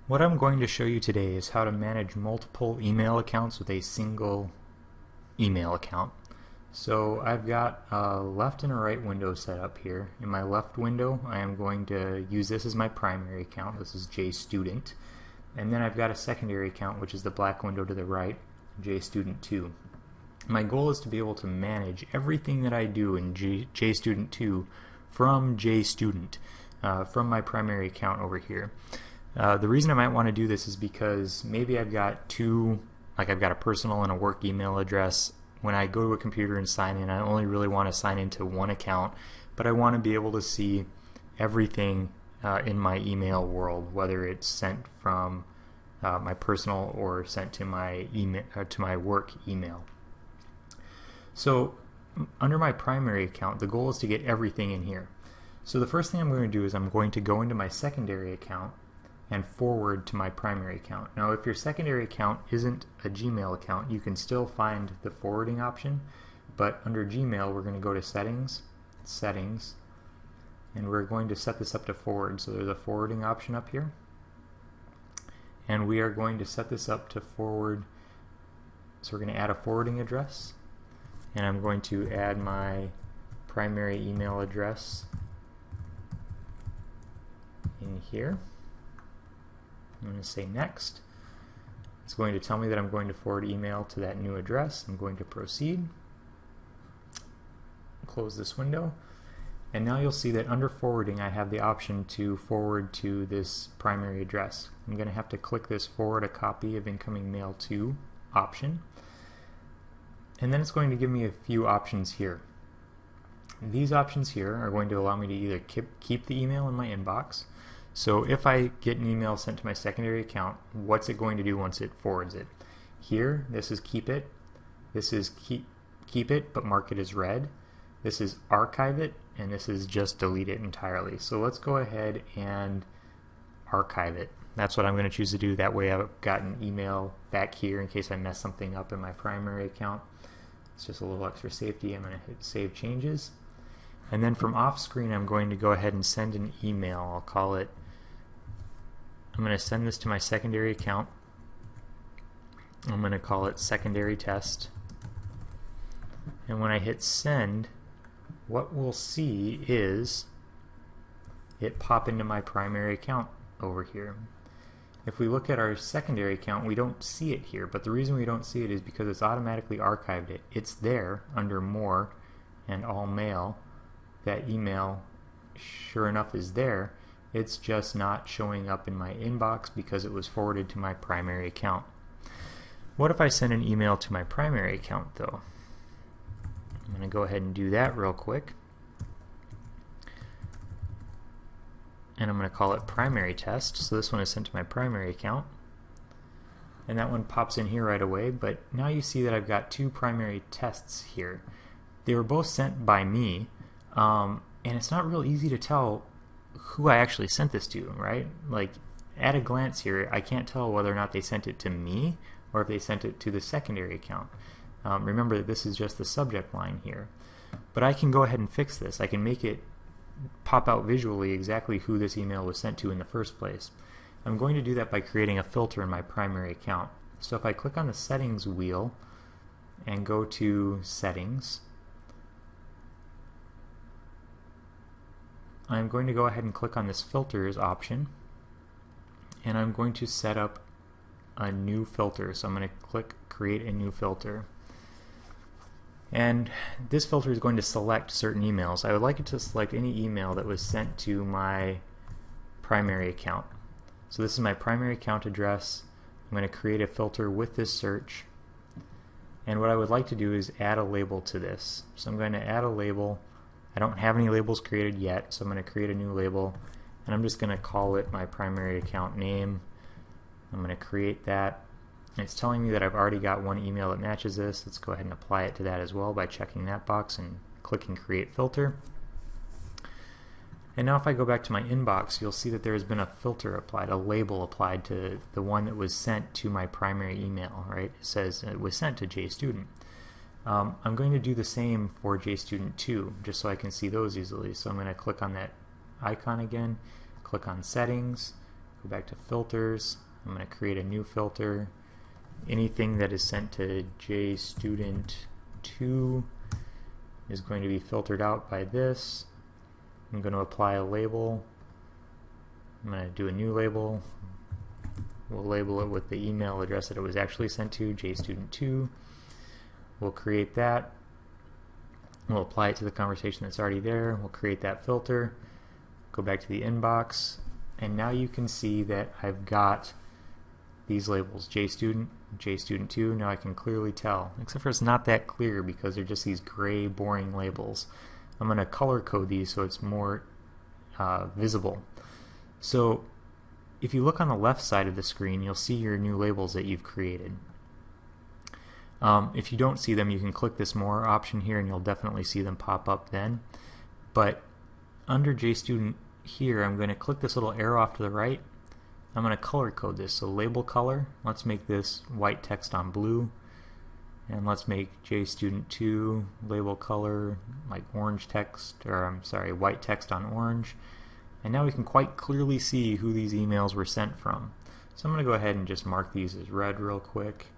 What I'm going to show you today is how to manage multiple email accounts with a single email account. So I've got a left and a right window set up here. In my left window, I am going to use this as my primary account. This is JStudent. And then I've got a secondary account, which is the black window to the right, JStudent2. My goal is to be able to manage everything that I do in JStudent2 from JStudent, from my primary account over here. The reason I might want to do this is because maybe I've got I've got a personal and a work email address. When I go to a computer and sign in, I only really want to sign into one account, but I want to be able to see everything in my email world, whether it's sent from my personal or sent to my email to my work email. So under my primary account, the goal is to get everything in here. So the first thing I'm going to do is I'm going to go into my secondary account and forward to my primary account. Now if your secondary account isn't a Gmail account, you can still find the forwarding option, but under Gmail we're going to go to Settings, and we're going to set this up to forward. So there's a forwarding option up here, and we are going to set this up to forward. So we're going to add a forwarding address, and I'm going to add my primary email address in here. I'm going to say next. It's going to tell me that I'm going to forward email to that new address. I'm going to proceed. Close this window. And now you'll see that under forwarding I have the option to forward to this primary address. I'm going to have to click this forward a copy of incoming mail to option. And then it's going to give me a few options here. These options here are going to allow me to either keep the email in my inbox. So if I get an email sent to my secondary account, what's it going to do once it forwards it? Here, this is keep it. This is keep it, but mark it as read. This is archive it, and this is just delete it entirely. So let's go ahead and archive it. That's what I'm going to choose to do. That way I've got an email back here in case I mess something up in my primary account. It's just a little extra safety. I'm going to hit Save Changes. And then from off screen, I'm going to go ahead and send an email. I'm going to send this to my secondary account. I'm going to call it secondary test. And when I hit send, what we'll see is it pop into my primary account over here. If we look at our secondary account, we don't see it here, but the reason we don't see it is because it's automatically archived it. It's there under more and all mail. That email, sure enough, is there. It's just not showing up in my inbox because it was forwarded to my primary account. What if I send an email to my primary account though? I'm going to go ahead and do that real quick. And I'm going to call it primary test. So this one is sent to my primary account. And that one pops in here right away, but now you see that I've got two primary tests here. They were both sent by me, and it's not real easy to tell who I actually sent this to, right? Like, at a glance here, I can't tell whether or not they sent it to me or if they sent it to the secondary account. Remember that this is just the subject line here. But I can go ahead and fix this. I can make it pop out visually exactly who this email was sent to in the first place. I'm going to do that by creating a filter in my primary account. So if I click on the settings wheel and go to settings, I'm going to go ahead and click on this filters option, and I'm going to set up a new filter. So I'm going to click create a new filter, and this filter is going to select certain emails. I would like it to select any email that was sent to my primary account. So this is my primary account address. I'm going to create a filter with this search, and what I would like to do is add a label to this. So I'm going to add a label. I don't have any labels created yet, so I'm going to create a new label, and I'm just going to call it my primary account name. I'm going to create that. And it's telling me that I've already got one email that matches this. Let's go ahead and apply it to that as well by checking that box and clicking Create Filter. And now if I go back to my inbox, you'll see that there has been a filter applied, a label applied to the one that was sent to my primary email, right? It says it was sent to JStudent. I'm going to do the same for JStudent2 just so I can see those easily. So I'm going to click on that icon again, click on Settings, Go back to filters. I'm going to create a new filter. Anything that is sent to JStudent2 is going to be filtered out by this. I'm going to apply a label. I'm going to do a new label. We'll label it with the email address that it was actually sent to, JStudent2. We'll create that. We'll apply it to the conversation that's already there. We'll create that filter. Go back to the inbox. And now you can see that I've got these labels, JStudent, JStudent2. Now I can clearly tell, except for it's not that clear because they're just these gray, boring labels. I'm going to color code these so it's more visible. So if you look on the left side of the screen, you'll see your new labels that you've created. If you don't see them, you can click this More option here and you'll definitely see them pop up then. But under JStudent here, I'm going to click this little arrow off to the right. I'm going to color code this. So label color, let's make this white text on blue. And let's make JStudent2 label color like orange text, or I'm sorry, white text on orange. And now we can quite clearly see who these emails were sent from. So I'm going to go ahead and just mark these as red real quick.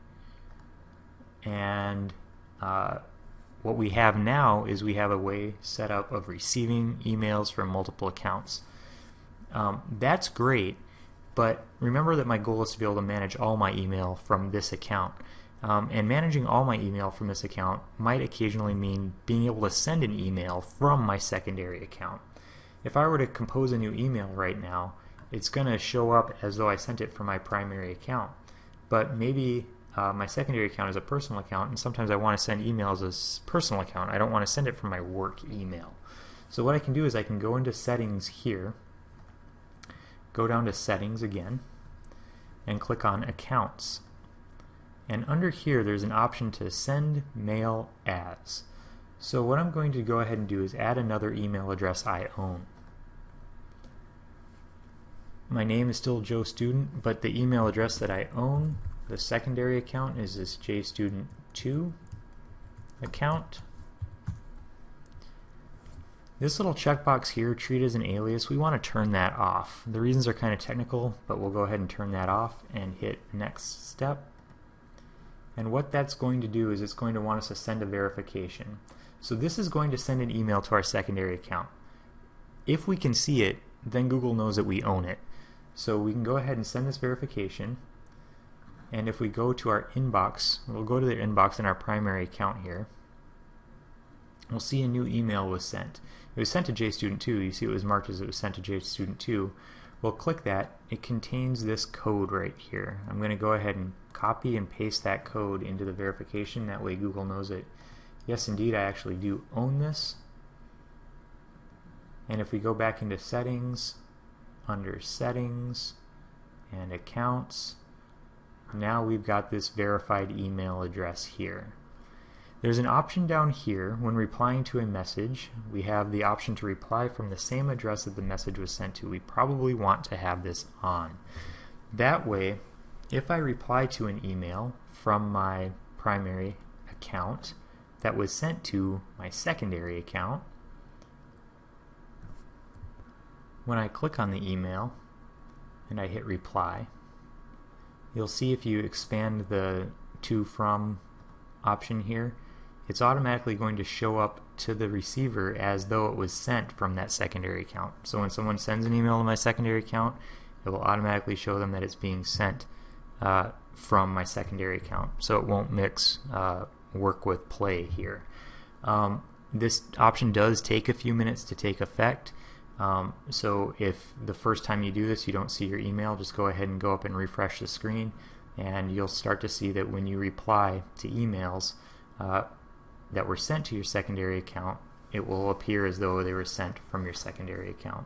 And what we have now is we have a way set up of receiving emails from multiple accounts. That's great, but remember that my goal is to be able to manage all my email from this account. And managing all my email from this account might occasionally mean being able to send an email from my secondary account. If I were to compose a new email right now, it's going to show up as though I sent it from my primary account. But maybe my secondary account is a personal account, and sometimes I want to send emails as personal account. I don't want to send it from my work email. So what I can do is I can go into settings here, go down to settings again, and click on accounts. And under here there's an option to send mail as. So what I'm going to go ahead and do is add another email address I own. My name is still Joe Student, but the email address that I own, the secondary account, is this JStudent2 account. This little checkbox here, treat as an alias, we want to turn that off. The reasons are kind of technical, but we'll go ahead and turn that off and hit next step. And what that's going to do is it's going to want us to send a verification. So this is going to send an email to our secondary account. If we can see it, then Google knows that we own it. So we can go ahead and send this verification. And if we go to our inbox, we'll go to the inbox in our primary account here. We'll see a new email was sent. It was sent to JStudent2. You see it was marked as it was sent to JStudent2. We'll click that. It contains this code right here. I'm going to go ahead and copy and paste that code into the verification. That way Google knows that, yes, indeed, I actually do own this. And if we go back into settings, under settings and accounts, now we've got this verified email address here. There's an option down here when replying to a message. We have the option to reply from the same address that the message was sent to. We probably want to have this on. That way, if I reply to an email from my primary account that was sent to my secondary account, when I click on the email and I hit reply, you'll see if you expand the to from option here, it's automatically going to show up to the receiver as though it was sent from that secondary account. So when someone sends an email to my secondary account, it will automatically show them that it's being sent from my secondary account. So it won't mix work with play here. This option does take a few minutes to take effect. So if the first time you do this you don't see your email, just go ahead and go up and refresh the screen, and you'll start to see that when you reply to emails that were sent to your secondary account, it will appear as though they were sent from your secondary account.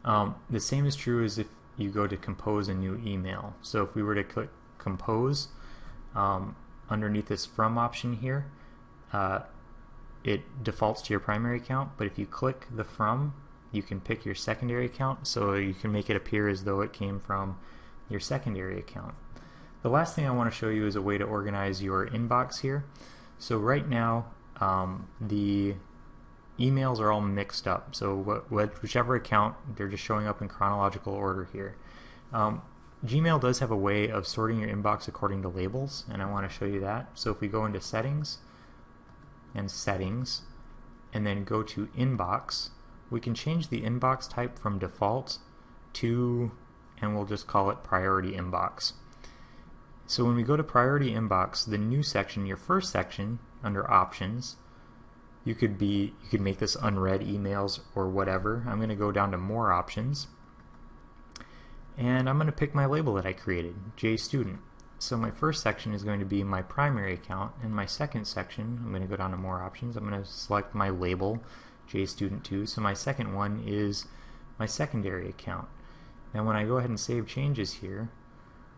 The same is true as if you go to compose a new email. So if we were to click compose, underneath this from option here, it defaults to your primary account, but if you click the from, you can pick your secondary account, so you can make it appear as though it came from your secondary account. The last thing I want to show you is a way to organize your inbox here. So right now the emails are all mixed up. So whichever account, they're just showing up in chronological order here. Gmail does have a way of sorting your inbox according to labels, and I want to show you that. So if we go into settings, and then go to inbox, we can change the inbox type from default to, and we'll just call it priority inbox. So when we go to priority inbox, the new section, your first section under options, you could make this unread emails or whatever. I'm going to go down to more options, and I'm going to pick my label that I created, JStudent. So my first section is going to be my primary account, and my second section, I'm going to go down to more options. I'm going to select my label, JStudent2. So my second one is my secondary account. Now when I go ahead and save changes here,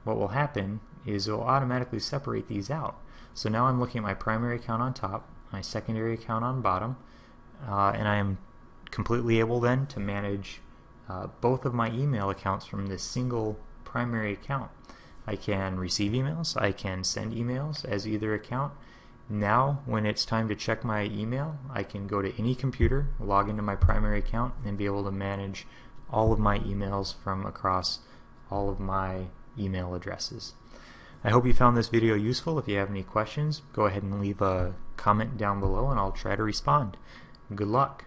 what will happen is it will automatically separate these out. So now I'm looking at my primary account on top, my secondary account on bottom, and I am completely able then to manage both of my email accounts from this single primary account. I can receive emails, I can send emails as either account. Now when it's time to check my email, I can go to any computer, log into my primary account, and be able to manage all of my emails from across all of my email addresses. I hope you found this video useful. If you have any questions, go ahead and leave a comment down below and I'll try to respond. Good luck.